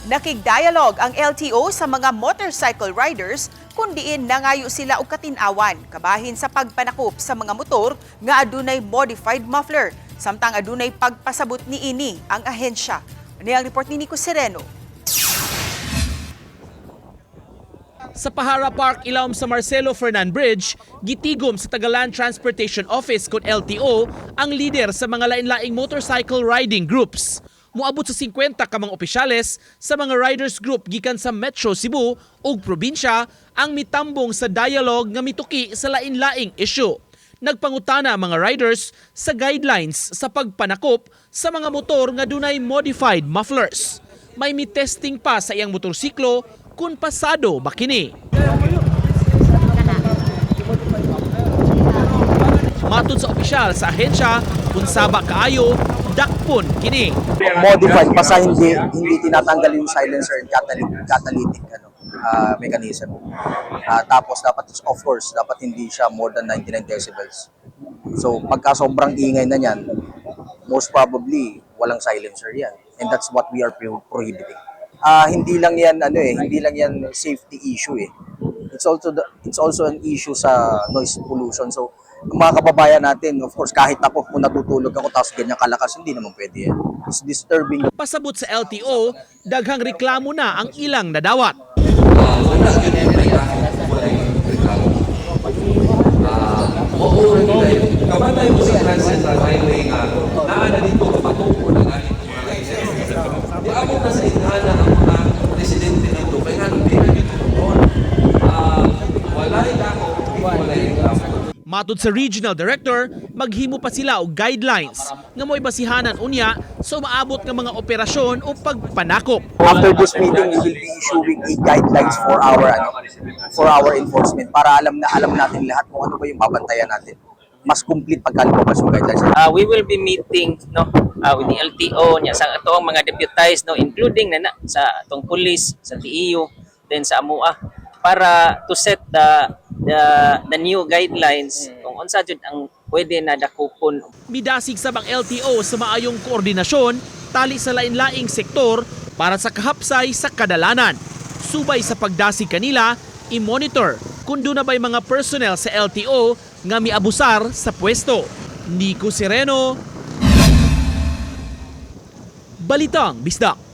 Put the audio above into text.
Nakig-dialogue ang LTO sa mga motorcycle riders kundiin nangayo sila og katin-awan kabahin sa pagpanakop sa mga motor nga adunay modified muffler samtang adunay pagpasabot niini ang ahensya. Ani ang report ni Nico Sereno. Sa Pahara Park, ilawom sa Marcelo Fernan Bridge, gitigom sa Tagalan Transportation Office kung LTO ang leader sa mga lain-laing motorcycle riding groups. Muabot sa 50 ka mga opisyales sa mga riders group gikan sa Metro Cebu ug probinsya ang mitambong sa dialogue nga mituki sa lain-laing issue. Nagpangutana ang mga riders sa guidelines sa pagpanakop sa mga motor nga dunay modified mufflers. May mitesting pa sa iyang motorsiklo kung pasado ba kini. Matod sa opisyal sa ahensya, kung saba kaayo, dakpon kini. Modified basta hindi tinatanggal yung silencer and catalytic mechanism. Tapos dapat, of course, dapat hindi siya more than 99 decibels. So pagka sobrang ingay na niyan, most probably walang silencer yan. And that's what we are prohibiting. Hindi lang yan safety issue eh. It's also an issue sa noise pollution. So mga kababayan natin, of course, kahit ako kung natutulog ako tapos ganyan kalakas, hindi naman pwede yan. It's disturbing. Pasabot sa LTO, daghang reklamo na ang ilang nadawat. Kabatay mo sa Transcendental Highway nga, naana dito kapatupo ng ating mga license. Di ako na sa inhana ang mga residente dito, kaya nga nung di na dito doon. Walay na ako, walay na ako. Matod sa regional director, maghimo pa sila og guidelines nga mo'y basihanan unya sa umaabot nga mga operasyon o pagpanakop. After this meeting, we will be issuing a guidelines for our enforcement para alam natin lahat kung ano ba yung babantayan natin. Mas complete pagkalabas yung guidelines. We will be meeting with the LTO nya sa atong mga deputized including sa atong police, sa TEU, then sa AMUA para to set the new guidelines kung unsa jud ang pwede na dakupon. Midasig sa bang LTO sa maayong koordinasyon tali sa lain-laing sektor para sa kahapsay sa kadalanan. Subay sa pagdasig kanila, i-monitor kung doon na ba'y mga personnel sa LTO nga miabusar sa pwesto. Nico Sereno, Balitang Bisdak.